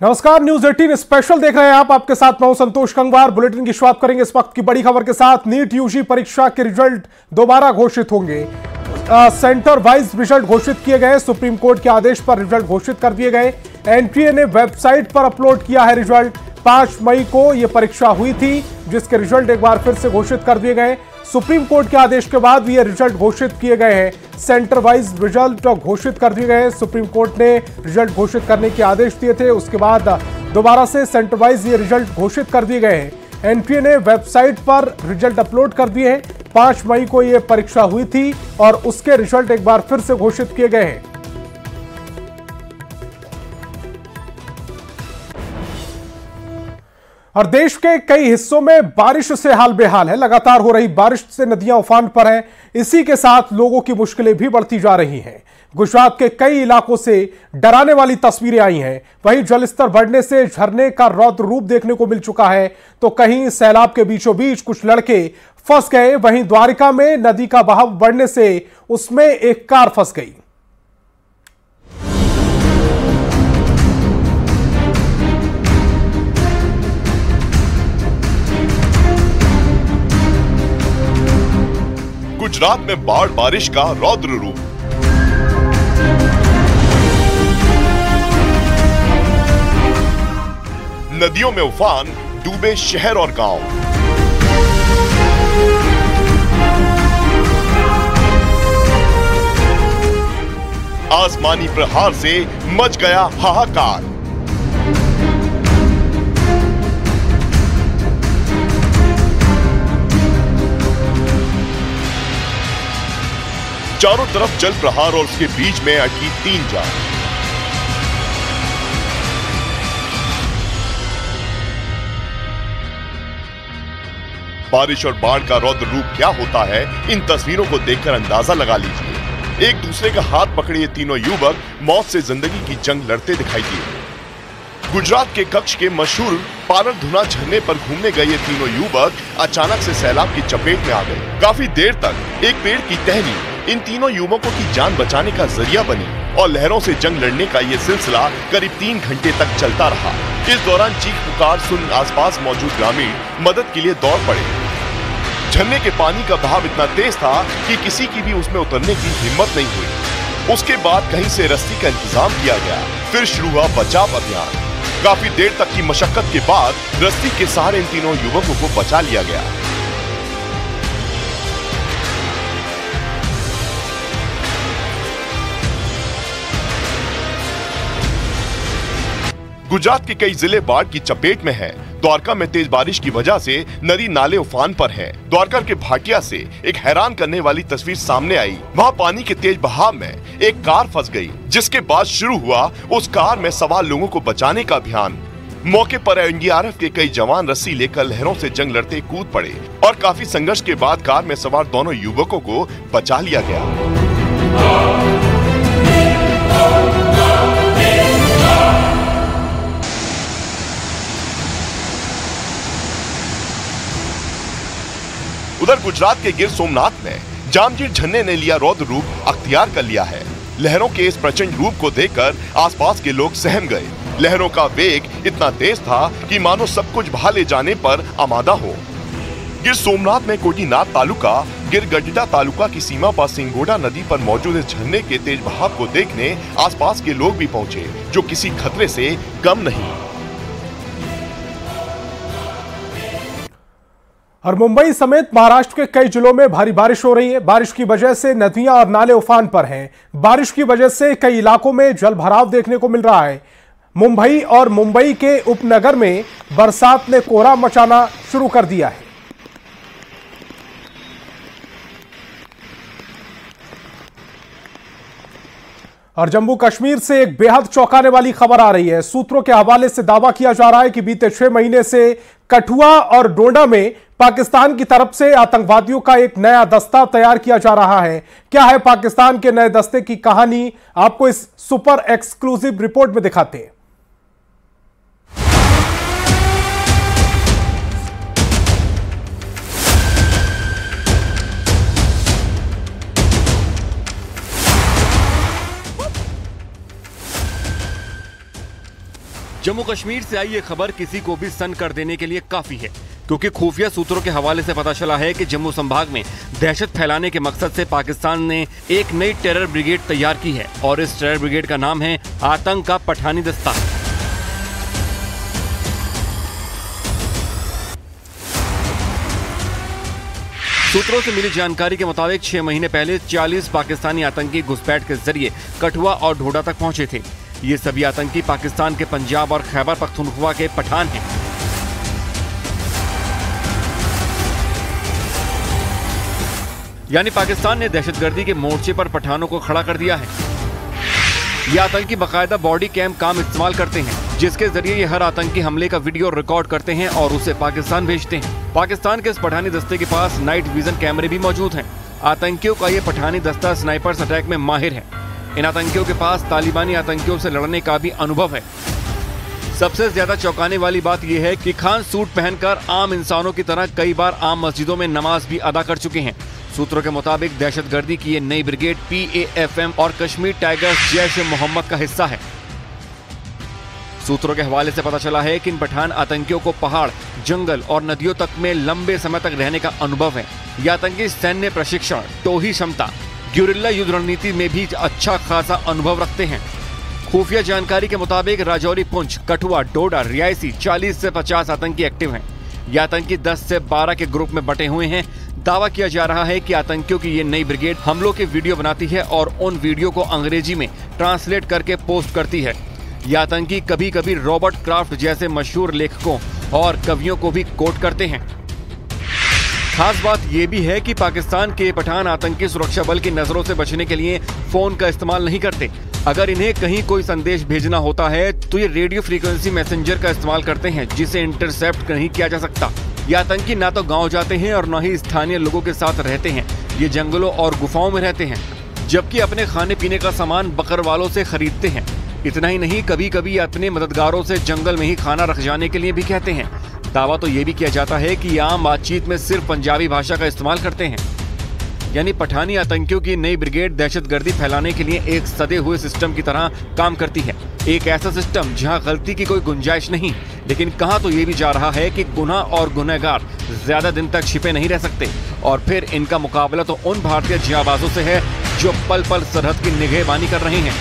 नमस्कार, news 18 special देख रहे हैं आप। आपके साथ मैं हूं संतोष कंगवार। बुलेटिन की शुरुआत करेंगे इस वक्त की बड़ी खबर के साथ। नीट यूजी परीक्षा के रिजल्ट दोबारा घोषित होंगे। सेंटर वाइज रिजल्ट घोषित किए गए। सुप्रीम कोर्ट के आदेश पर रिजल्ट घोषित कर दिए गए। एनटीए ने वेबसाइट पर अपलोड किया है रिजल्ट। 5 मई को यह परीक्षा हुई थी, जिसके रिजल्ट एक बार फिर से घोषित कर दिए गए। सुप्रीम कोर्ट के आदेश के बाद ये रिजल्ट घोषित किए गए हैं। सेंटर वाइज रिजल्ट घोषित कर दिए गए। सुप्रीम कोर्ट ने रिजल्ट घोषित करने के आदेश दिए थे, उसके बाद दोबारा से सेंटर वाइज ये रिजल्ट घोषित कर दिए गए हैं। एनटीए ने वेबसाइट पर रिजल्ट अपलोड कर दिए हैं। 5 मई को यह परीक्षा हुई थी और उसके रिजल्ट एक बार फिर से घोषित किए गए हैं। और देश के कई हिस्सों में बारिश से हाल बेहाल है। लगातार हो रही बारिश से नदियां उफान पर हैं। इसी के साथ लोगों की मुश्किलें भी बढ़ती जा रही हैं। गुजरात के कई इलाकों से डराने वाली तस्वीरें आई हैं। वहीं जलस्तर बढ़ने से झरने का रौद्र रूप देखने को मिल चुका है, तो कहीं सैलाब के बीचों बीच कुछ लड़के फंस गए। वहीं द्वारिका में नदी का बहाव बढ़ने से उसमें एक कार फंस गई। गुजरात में बाढ़ बारिश का रौद्र रूप। नदियों में उफान, डूबे शहर और गांव। आसमानी प्रहार से मच गया हाहाकार। चारों तरफ जल प्रहार और उसके बीच में अटकी 3 जान। बारिश और बाढ़ का रौद्र रूप क्या होता है, इन तस्वीरों को देखकर अंदाजा लगा लीजिए। एक दूसरे का हाथ पकड़े ये तीनों युवक मौत से जिंदगी की जंग लड़ते दिखाई दिए। गुजरात के कच्छ के मशहूर पारधुना झरने पर घूमने गए ये तीनों युवक अचानक से सैलाब की चपेट में आ गए। काफी देर तक एक पेड़ की टहनी इन तीनों युवकों की जान बचाने का जरिया बनी और लहरों से जंग लड़ने का ये सिलसिला करीब 3 घंटे तक चलता रहा। इस दौरान चीख पुकार सुन आसपास मौजूद ग्रामीण मदद के लिए दौड़ पड़े। झरने के पानी का बहाव इतना तेज था कि किसी की भी उसमें उतरने की हिम्मत नहीं हुई। उसके बाद कहीं से रस्सी का इंतजाम किया गया। फिर शुरू हुआ बचाव अभियान। काफी देर तक की मशक्कत के बाद रस्सी के सहारे इन तीनों युवकों को बचा लिया गया। गुजरात के कई जिले बाढ़ की चपेट में हैं। द्वारका में तेज बारिश की वजह से नदी नाले उफान पर हैं। द्वारका के भाटिया से एक हैरान करने वाली तस्वीर सामने आई। वहां पानी के तेज बहाव में एक कार फंस गई, जिसके बाद शुरू हुआ उस कार में सवार लोगों को बचाने का अभियान। मौके पर एनडीआरएफ के कई जवान रस्सी लेकर लहरों से जंग लड़ते कूद पड़े और काफी संघर्ष के बाद कार में सवार दोनों युवकों को बचा लिया गया। उधर गुजरात के गिर सोमनाथ में जामजोर झरने ने लिया रौद्र रूप अख्तियार कर लिया है। लहरों के इस प्रचंड रूप को देखकर आसपास के लोग सहम गए। लहरों का वेग इतना तेज था कि मानो सब कुछ बहा ले जाने पर आमादा हो। गिर सोमनाथ में कोटीनाथ तालुका गिरगड्डा तालुका की सीमा पर सिंगोड़ा नदी पर मौजूद इस झरने के तेज बहाव को देखने आसपास के लोग भी पहुंचे, जो किसी खतरे से कम नहीं। और मुंबई समेत महाराष्ट्र के कई जिलों में भारी बारिश हो रही है। बारिश की वजह से नदियां और नाले उफान पर हैं। बारिश की वजह से कई इलाकों में जल भराव देखने को मिल रहा है। मुंबई और मुंबई के उपनगर में बरसात ने कोहराम मचाना शुरू कर दिया है। और जम्मू कश्मीर से एक बेहद चौंकाने वाली खबर आ रही है। सूत्रों के हवाले से दावा किया जा रहा है कि बीते 6 महीने से कठुआ और डोडा में पाकिस्तान की तरफ से आतंकवादियों का एक नया दस्ता तैयार किया जा रहा है। क्या है पाकिस्तान के नए दस्ते की कहानी, आपको इस सुपर एक्सक्लूसिव रिपोर्ट में दिखाते हैं। जम्मू कश्मीर से आई ये खबर किसी को भी सन्न कर देने के लिए काफी है, क्योंकि खुफिया सूत्रों के हवाले से पता चला है कि जम्मू संभाग में दहशत फैलाने के मकसद से पाकिस्तान ने एक नई टेरर ब्रिगेड तैयार की है और इस टेरर ब्रिगेड का नाम है आतंक का पठानी दस्ता। सूत्रों से मिली जानकारी के मुताबिक 6 महीने पहले 40 पाकिस्तानी आतंकी घुसपैठ के जरिए कठुआ और ढोडा तक पहुंचे थे। ये सभी आतंकी पाकिस्तान के पंजाब और खैबर पख्तूनख्वा के पठान हैं। यानी पाकिस्तान ने दहशतगर्दी के मोर्चे पर पठानों को खड़ा कर दिया है। ये आतंकी बाकायदा बॉडी कैम काम इस्तेमाल करते हैं, जिसके जरिए ये हर आतंकी हमले का वीडियो रिकॉर्ड करते हैं और उसे पाकिस्तान भेजते हैं। पाकिस्तान के इस पठानी दस्ते के पास नाइट विजन कैमरे भी मौजूद हैं। आतंकियों का ये पठानी दस्ता स्नाइपर्स अटैक में माहिर है। इन आतंकियों के पास तालिबानी आतंकियों से लड़ने का भी अनुभव है। सबसे ज्यादा चौंकाने वाली बात यह है कि खान सूट पहनकर आम इंसानों की तरह कई बार आम मस्जिदों में नमाज भी अदा कर चुके हैं। सूत्रों के मुताबिक दहशतगर्दी की ये नई ब्रिगेड PAFM और कश्मीर टाइगर्स जैश-ए-मोहम्मद का हिस्सा है। सूत्रों के हवाले से पता चला है कि इन पठान आतंकियों को पहाड़, जंगल और नदियों तक में लंबे समय तक रहने का अनुभव है। ये आतंकी सैन्य प्रशिक्षण, टोही क्षमता, ग्युरिल्ला युद्ध रणनीति में भी अच्छा खासा अनुभव रखते हैं। खुफिया जानकारी के मुताबिक राजौरी, पुंछ, कठुआ, डोडा, रियासी 40 से 50 आतंकी एक्टिव हैं। ये आतंकी 10 से 12 के ग्रुप में बटे हुए हैं। दावा किया जा रहा है कि आतंकियों की ये नई ब्रिगेड हमलों के वीडियो बनाती है और उन वीडियो को अंग्रेजी में ट्रांसलेट करके पोस्ट करती है। ये आतंकी कभी कभी रॉबर्ट क्राफ्ट जैसे मशहूर लेखकों और कवियों को भी कोट करते हैं। खास बात यह भी है कि पाकिस्तान के पठान आतंकी सुरक्षा बल की नजरों से बचने के लिए फोन का इस्तेमाल नहीं करते। अगर इन्हें कहीं कोई संदेश भेजना होता है तो ये रेडियो फ्रीक्वेंसी मैसेंजर का इस्तेमाल करते हैं, जिसे इंटरसेप्ट नहीं किया जा सकता। ये आतंकी ना तो गांव जाते हैं और न ही स्थानीय लोगों के साथ रहते हैं। ये जंगलों और गुफाओं में रहते हैं, जबकि अपने खाने पीने का सामान बकरवालों से खरीदते हैं। इतना ही नहीं, कभी कभी अपने मददगारों से जंगल में ही खाना रख जाने के लिए भी कहते हैं। दावा तो ये भी किया जाता है कि आम बातचीत में सिर्फ पंजाबी भाषा का इस्तेमाल करते हैं। यानी पठानी आतंकियों की नई ब्रिगेड दहशतगर्दी फैलाने के लिए एक सदे हुए सिस्टम की तरह काम करती है। एक ऐसा सिस्टम जहां गलती की कोई गुंजाइश नहीं। लेकिन कहा तो ये भी जा रहा है कि गुनाह और गुनहगार ज्यादा दिन तक छिपे नहीं रह सकते और फिर इनका मुकाबला तो उन भारतीय जाबाजों से है जो पल पल सरहद की निगहबानी कर रहे हैं।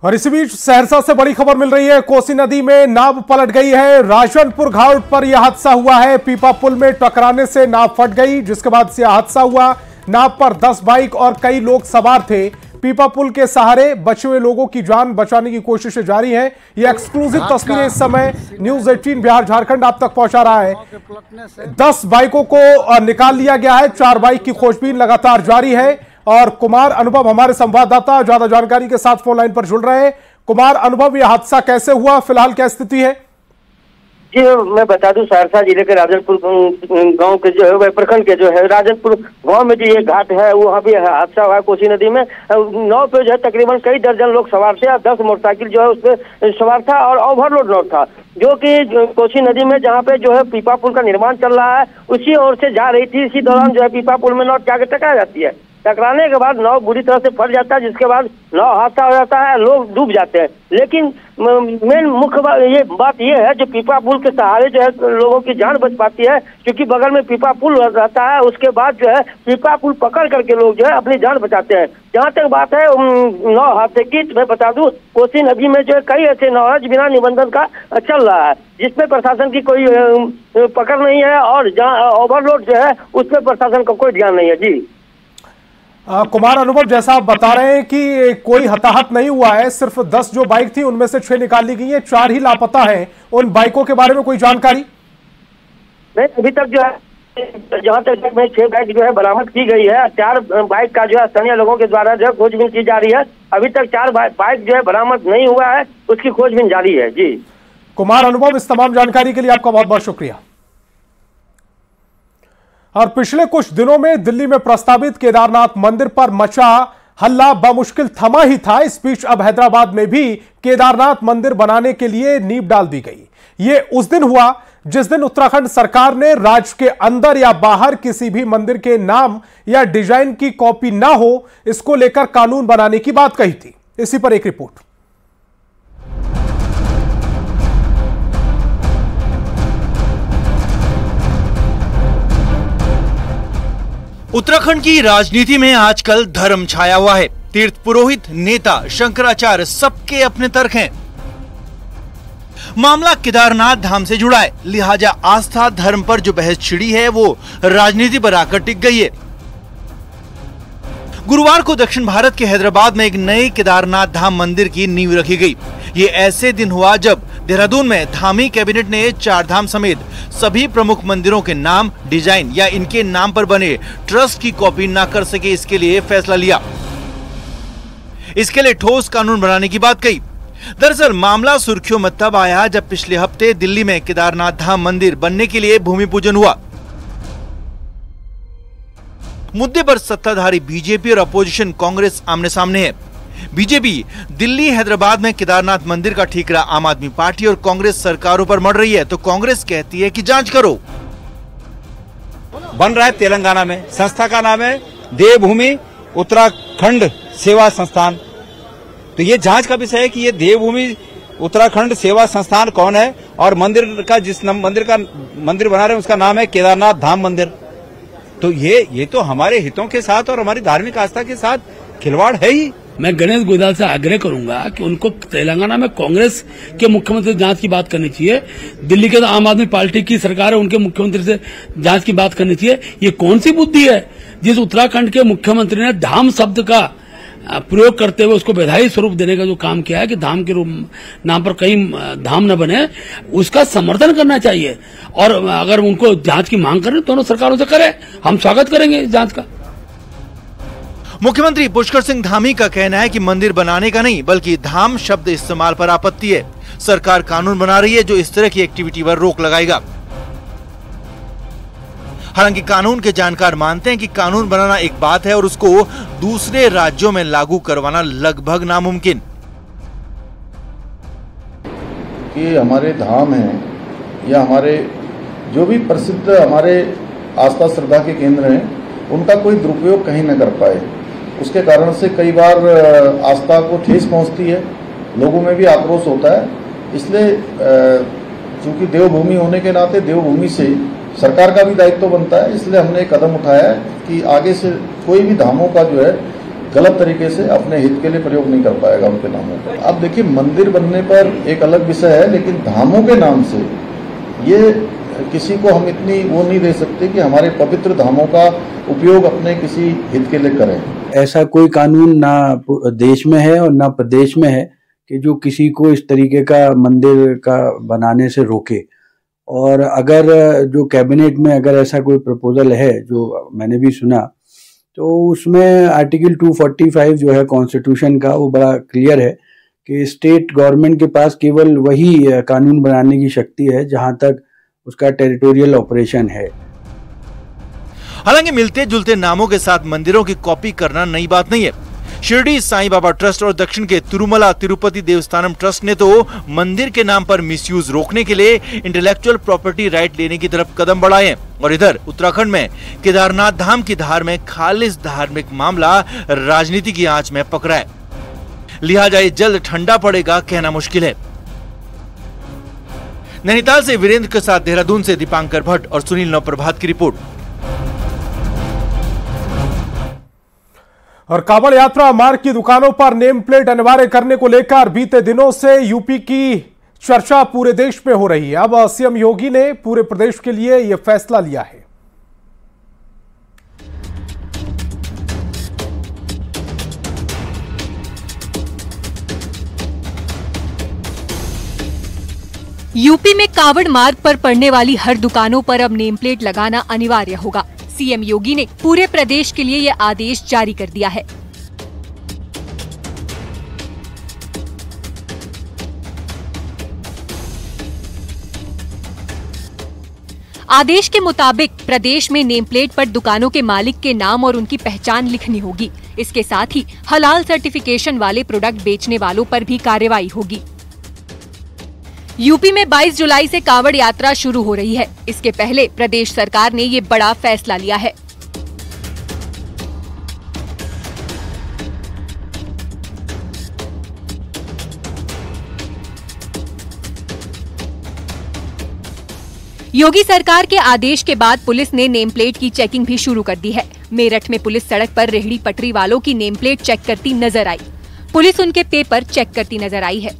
और इसी बीच सहरसा से बड़ी खबर मिल रही है। कोसी नदी में नाव पलट गई है। राजनपुर घाट पर यह हादसा हुआ है। पीपा पुल में टकराने से नाव फट गई, जिसके बाद से यह हादसा हुआ। नाव पर 10 बाइक और कई लोग सवार थे। पीपा पुल के सहारे बचे हुए लोगों की जान बचाने की कोशिशें जारी हैं। ये एक्सक्लूसिव तस्वीरें इस समय न्यूज 18 बिहार झारखंड आप तक पहुंचा रहा है। 10 बाइकों को निकाल लिया गया है। 4 बाइक की खोजबीन लगातार जारी है। और कुमार अनुभव हमारे संवाददाता ज्यादा जानकारी के साथ फोन लाइन पर जुड़ रहे हैं। कुमार अनुभव, यह हादसा कैसे हुआ, फिलहाल क्या स्थिति है? जी मैं बता दूं, सहरसा जिले के राजनपुर गांव के जो है प्रखंड के जो है राजनपुर गांव में जो ये घाट है वहाँ भी हादसा हुआ कोसी नदी में। नाव पे जो है तकरीबन कई दर्जन लोग सवार थे और 10 मोटरसाइकिल जो है उसपे सवार था और ओवरलोड नाव था, जो कि कोसी नदी में जहाँ पे जो है पीपा पुल का निर्माण चल रहा है उसी ओर से जा रही थी। इसी दौरान जो है पीपा पुल में नाव जाकर टकरा जाती है। टकराने के बाद नाव बुरी तरह से फट जाता है, जिसके बाद नाव हादसा हो जाता है, लोग डूब जाते हैं। लेकिन मेन मुख्य बात ये है जो पीपा पुल के सहारे जो है लोगों की जान बच पाती है, क्योंकि बगल में पीपा पुल रहता है। उसके बाद जो है पीपा पुल पकड़ करके लोग जो है अपनी जान बचाते हैं। जहाँ तक बात है नाव हादसे की, मैं बता दूं कोसी नदी में जो है कई ऐसे नाव है बिना निबंधन का चल रहा है, जिसपे प्रशासन की कोई पकड़ नहीं है और जहाँ ओवरलोड जो है उस पर प्रशासन का कोई ध्यान नहीं है। जी कुमार अनुभव, जैसा आप बता रहे हैं कि कोई हताहत नहीं हुआ है, सिर्फ 10 जो बाइक थी उनमें से 6 निकाल ली गई है, 4 ही लापता हैं। उन बाइकों के बारे में कोई जानकारी नहीं अभी तक जो है, जहाँ तक में 6 बाइक जो है बरामद की गई है। 4 बाइक का जो है स्थानीय लोगों के द्वारा जो है खोजबीन की जा रही है। अभी तक 4 बाइक जो है बरामद नहीं हुआ है, उसकी खोजबीन जारी है। जी कुमार अनुभव, इस तमाम जानकारी के लिए आपका बहुत बहुत शुक्रिया। और पिछले कुछ दिनों में दिल्ली में प्रस्तावित केदारनाथ मंदिर पर मचा हल्ला बमुश्किल थमा ही था। इस बीच अब हैदराबाद में भी केदारनाथ मंदिर बनाने के लिए नींव डाल दी गई। ये उस दिन हुआ जिस दिन उत्तराखंड सरकार ने राज्य के अंदर या बाहर किसी भी मंदिर के नाम या डिजाइन की कॉपी ना हो, इसको लेकर कानून बनाने की बात कही थी। इसी पर एक रिपोर्ट। उत्तराखंड की राजनीति में आजकल धर्म छाया हुआ है। तीर्थ पुरोहित, नेता, शंकराचार्य सबके अपने तर्क हैं। मामला केदारनाथ धाम से जुड़ा है, लिहाजा आस्था धर्म पर जो बहस छिड़ी है वो राजनीति पर आकर टिक गई है। गुरुवार को दक्षिण भारत के हैदराबाद में एक नए केदारनाथ धाम मंदिर की नींव रखी गई। ये ऐसे दिन हुआ जब देहरादून में धामी कैबिनेट ने 4 धाम समेत सभी प्रमुख मंदिरों के नाम, डिजाइन या इनके नाम पर बने ट्रस्ट की कॉपी ना कर सके, इसके लिए फैसला लिया। इसके लिए ठोस कानून बनाने की बात कही। दरअसल मामला सुर्खियों में तब आया जब पिछले हफ्ते दिल्ली में केदारनाथ धाम मंदिर बनने के लिए भूमि पूजन हुआ। मुद्दे पर सत्ताधारी बीजेपी और अपोजिशन कांग्रेस आमने सामने है। बीजेपी दिल्ली, हैदराबाद में केदारनाथ मंदिर का ठीकरा आम आदमी पार्टी और कांग्रेस सरकारों पर मढ़ रही है, तो कांग्रेस कहती है कि जांच करो। बन रहा है तेलंगाना में, संस्था का नाम है देवभूमि उत्तराखंड सेवा संस्थान। तो ये जांच का विषय है कि ये देवभूमि उत्तराखंड सेवा संस्थान कौन है और मंदिर का जिस मंदिर बना रहे हैं उसका नाम है केदारनाथ धाम मंदिर। तो ये तो हमारे हितों के साथ और हमारी धार्मिक आस्था के साथ खिलवाड़ है ही। मैं गणेश गोयदाल से आग्रह करूंगा कि उनको तेलंगाना में कांग्रेस के मुख्यमंत्री से जांच की बात करनी चाहिए, दिल्ली के आम आदमी पार्टी की सरकार है उनके मुख्यमंत्री से जांच की बात करनी चाहिए। ये कौन सी बुद्धि है जिस उत्तराखंड के मुख्यमंत्री ने धाम शब्द का प्रयोग करते हुए उसको वैधानिक स्वरूप देने का जो काम किया है कि धाम के नाम पर कहीं धाम न बने, उसका समर्थन करना चाहिए। और अगर उनको जांच की मांग करें दोनों सरकारों से करें, हम स्वागत करेंगे इस जांच का। मुख्यमंत्री पुष्कर सिंह धामी का कहना है कि मंदिर बनाने का नहीं बल्कि धाम शब्द इस्तेमाल पर आपत्ति है। सरकार कानून बना रही है जो इस तरह की एक्टिविटी पर रोक लगाएगा। हालांकि कानून के जानकार मानते हैं कि कानून बनाना एक बात है और उसको दूसरे राज्यों में लागू करवाना लगभग नामुमकिन। कि हमारे धाम हैं या हमारे जो भी प्रसिद्ध हमारे आस्था श्रद्धा के केंद्र हैं उनका कोई दुरुपयोग कहीं न कर पाए, उसके कारण से कई बार आस्था को ठेस पहुंचती है, लोगों में भी आक्रोश होता है। इसलिए चूंकि देवभूमि होने के नाते देवभूमि से सरकार का भी दायित्व बनता है, इसलिए हमने एक कदम उठाया है कि आगे से कोई भी धामों का जो है गलत तरीके से अपने हित के लिए प्रयोग नहीं कर पाएगा उनके नामों पर। अब देखिए, मंदिर बनने पर एक अलग विषय है, लेकिन धामों के नाम से ये किसी को हम इतनी वो नहीं दे सकते कि हमारे पवित्र धामों का उपयोग अपने किसी हित के लिए करें। ऐसा कोई कानून ना देश में है और ना प्रदेश में है कि जो किसी को इस तरीके का मंदिर का बनाने से रोके। और अगर जो कैबिनेट में अगर ऐसा कोई प्रपोजल है जो मैंने भी सुना, तो उसमें आर्टिकल 245 जो है कॉन्स्टिट्यूशन का, वो बड़ा क्लियर है कि स्टेट गवर्नमेंट के पास केवल वही कानून बनाने की शक्ति है जहां तक उसका टेरिटोरियल ऑपरेशन है। हालांकि मिलते जुलते नामों के साथ मंदिरों की कॉपी करना नई बात नहीं है। शिरडी साईं बाबा ट्रस्ट और दक्षिण के तिरुमला तिरुपति देवस्थानम ट्रस्ट ने तो मंदिर के नाम पर मिसयूज रोकने के लिए इंटेलेक्चुअल प्रॉपर्टी राइट लेने की तरफ कदम बढ़ाए हैं। और इधर उत्तराखंड में केदारनाथ धाम की धार में खालिस धार्मिक मामला राजनीति की आंच में पकड़ा है, लिहाजा ये जल्द ठंडा पड़ेगा कहना मुश्किल है। नैनीताल से वीरेंद्र के साथ देहरादून से दीपांकर भट्ट और सुनील नवप्रभात की रिपोर्ट। और कांवड़ यात्रा मार्ग की दुकानों पर नेम प्लेट अनिवार्य करने को लेकर बीते दिनों से यूपी की चर्चा पूरे देश में हो रही है। अब सीएम योगी ने पूरे प्रदेश के लिए यह फैसला लिया है। यूपी में कांवड़ मार्ग पर पड़ने वाली हर दुकानों पर अब नेम प्लेट लगाना अनिवार्य होगा। सीएम योगी ने पूरे प्रदेश के लिए यह आदेश जारी कर दिया है। आदेश के मुताबिक प्रदेश में नेम प्लेट पर दुकानों के मालिक के नाम और उनकी पहचान लिखनी होगी। इसके साथ ही हलाल सर्टिफिकेशन वाले प्रोडक्ट बेचने वालों पर भी कार्रवाई होगी। यूपी में 22 जुलाई से कांवड़ यात्रा शुरू हो रही है। इसके पहले प्रदेश सरकार ने ये बड़ा फैसला लिया है। योगी सरकार के आदेश के बाद पुलिस ने नेम प्लेट की चेकिंग भी शुरू कर दी है। मेरठ में पुलिस सड़क पर रेहड़ी पटरी वालों की नेम प्लेट चेक करती नजर आई। पुलिस उनके पेपर चेक करती नजर आई है।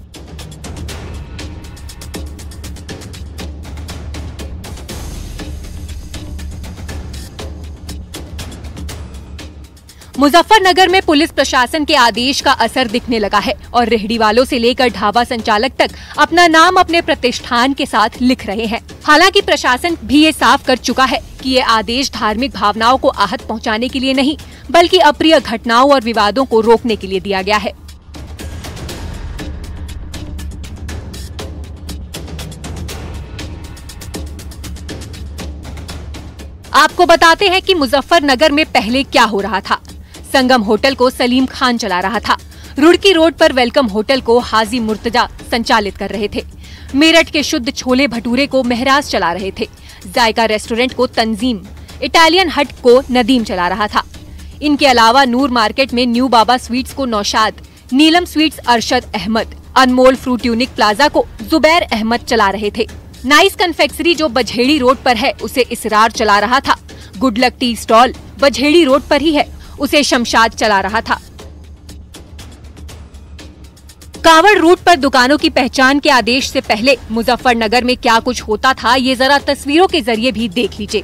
मुजफ्फरनगर में पुलिस प्रशासन के आदेश का असर दिखने लगा है और रेहड़ी वालों से लेकर ढाबा संचालक तक अपना नाम अपने प्रतिष्ठान के साथ लिख रहे हैं। हालांकि प्रशासन भी ये साफ कर चुका है कि ये आदेश धार्मिक भावनाओं को आहत पहुंचाने के लिए नहीं, बल्कि अप्रिय घटनाओं और विवादों को रोकने के लिए दिया गया है। आपको बताते हैं कि मुजफ्फरनगर में पहले क्या हो रहा था। संगम होटल को सलीम खान चला रहा था। रुड़की रोड पर वेलकम होटल को हाजी मुर्तजा संचालित कर रहे थे। मेरठ के शुद्ध छोले भटूरे को महराज चला रहे थे। जायका रेस्टोरेंट को तंजीम, इटालियन हट को नदीम चला रहा था। इनके अलावा नूर मार्केट में न्यू बाबा स्वीट्स को नौशाद, नीलम स्वीट्स अरशद अहमद, अनमोल फ्रूट यूनिक प्लाजा को जुबैर अहमद चला रहे थे। नाइस कन्फेक्शनरी जो बझेड़ी रोड पर है उसे इसरार चला रहा था। Good luck tea stall Bajheri road पर ही है, उसे शमशाद चला रहा था। कांवड़ रूट पर दुकानों की पहचान के आदेश से पहले मुजफ्फरनगर में क्या कुछ होता था, ये जरा तस्वीरों के जरिए भी देख लीजिए।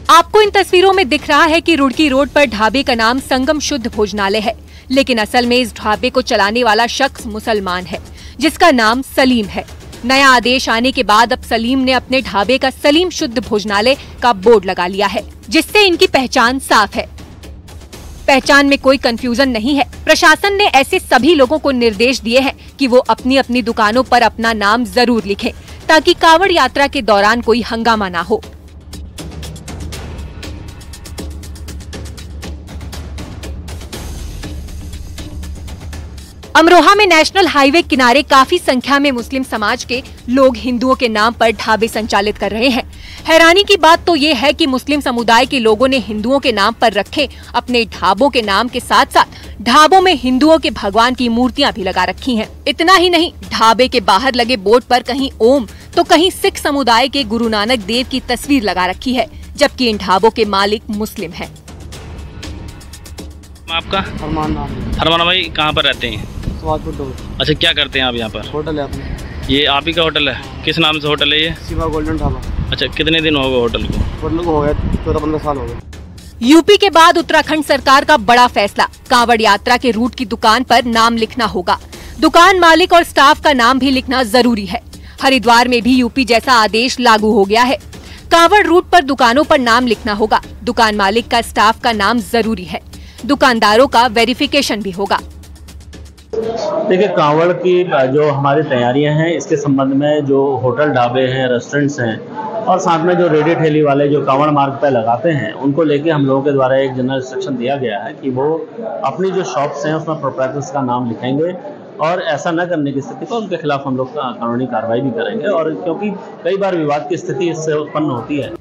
आपको इन तस्वीरों में दिख रहा है कि रुड़की रोड पर ढाबे का नाम संगम शुद्ध भोजनालय है, लेकिन असल में इस ढाबे को चलाने वाला शख्स मुसलमान है जिसका नाम सलीम है। नया आदेश आने के बाद अब सलीम ने अपने ढाबे का सलीम शुद्ध भोजनालय का बोर्ड लगा लिया है, जिससे इनकी पहचान साफ है। पहचान में कोई कंफ्यूजन नहीं है। प्रशासन ने ऐसे सभी लोगों को निर्देश दिए हैं कि वो अपनी अपनी दुकानों पर अपना नाम जरूर लिखें, ताकि कांवड़ यात्रा के दौरान कोई हंगामा ना हो। अमरोहा में नेशनल हाईवे किनारे काफी संख्या में मुस्लिम समाज के लोग हिंदुओं के नाम पर ढाबे संचालित कर रहे हैं। हैरानी की बात तो ये है कि मुस्लिम समुदाय के लोगों ने हिंदुओं के नाम पर रखे अपने ढाबों के नाम के साथ साथ ढाबों में हिंदुओं के भगवान की मूर्तियां भी लगा रखी हैं। इतना ही नहीं, ढाबे के बाहर लगे बोर्ड पर कहीं ओम तो कहीं सिख समुदाय के गुरु नानक देव की तस्वीर लगा रखी है, जबकि इन ढाबों के मालिक मुस्लिम हैं। आपका फरमान भाई कहाँ पर रहते हैं? अच्छा, क्या करते हैं आप यहाँ पर? होटल है अपना। ये आप ही का होटल है? किस नाम से होटल है ये? शिवा गोल्डन ढाबा। अच्छा, कितने दिन हो गए होटल को? होटल को हो गया 14-15 साल हो गए। यूपी के बाद उत्तराखंड सरकार का बड़ा फैसला, कांवड़ यात्रा के रूट की दुकान पर नाम लिखना होगा। दुकान मालिक और स्टाफ का नाम भी लिखना जरूरी है। हरिद्वार में भी यूपी जैसा आदेश लागू हो गया है। कांवड़ रूट पर दुकानों पर नाम लिखना होगा। दुकान मालिक का, स्टाफ का नाम जरूरी है। दुकानदारों का वेरिफिकेशन भी होगा। देखिए, कांवड़ की जो हमारी तैयारियां हैं, इसके संबंध में जो होटल, ढाबे हैं, रेस्टोरेंट्स हैं और साथ में जो रेडी ठेली वाले जो कांवड़ मार्ग पर लगाते हैं, उनको लेके हम लोगों के द्वारा एक जनरल इंस्ट्रक्शन दिया गया है कि वो अपनी जो शॉप्स हैं उसमें प्रोप्राइटर्स का नाम लिखेंगे और ऐसा न करने की स्थिति पर उनके खिलाफ हम लोग कानूनी कार्रवाई भी करेंगे। और क्योंकि कई बार विवाद की स्थिति इससे उत्पन्न होती है।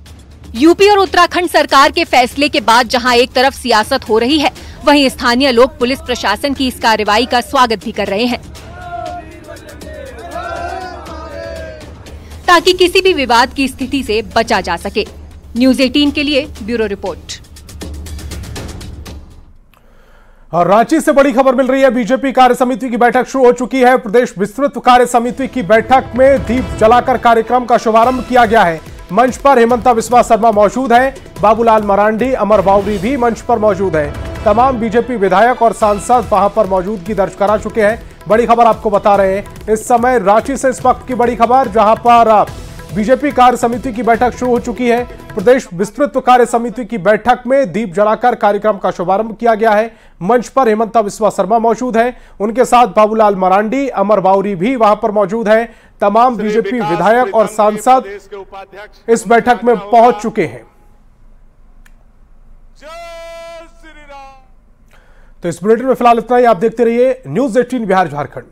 यूपी और उत्तराखंड सरकार के फैसले के बाद जहां एक तरफ सियासत हो रही है, वहीं स्थानीय लोग पुलिस प्रशासन की इस कार्रवाई का स्वागत भी कर रहे हैं, ताकि किसी भी विवाद की स्थिति से बचा जा सके। न्यूज़ 18 के लिए ब्यूरो रिपोर्ट। और रांची से बड़ी खबर मिल रही है। बीजेपी कार्य समिति की बैठक शुरू हो चुकी है। प्रदेश विस्तृत कार्य समिति की बैठक में दीप जलाकर कार्यक्रम का शुभारंभ किया गया है। मंच पर हेमंता बिस्वा शर्मा मौजूद है। बाबूलाल मरांडी, अमर बावरी भी मंच पर मौजूद है। तमाम बीजेपी विधायक और सांसद वहां पर मौजूदगी दर्ज करा चुके हैं। बड़ी खबर आपको बता रहे हैं इस समय रांची से, इस वक्त की बड़ी खबर, जहां पर बीजेपी कार्य समिति की बैठक शुरू हो चुकी है। प्रदेश विस्तृत कार्य समिति की बैठक में दीप जलाकर कार्यक्रम का शुभारंभ किया गया है। मंच पर हेमंता बिस्वा शर्मा मौजूद है, उनके साथ बाबूलाल मरांडी, अमर बावरी भी वहां पर मौजूद है। तमाम बीजेपी विधायक और सांसद इस बैठक में पहुंच चुके हैं। तो इस बुलेटिन में फिलहाल इतना ही। आप देखते रहिए न्यूज़ 18 बिहार झारखंड।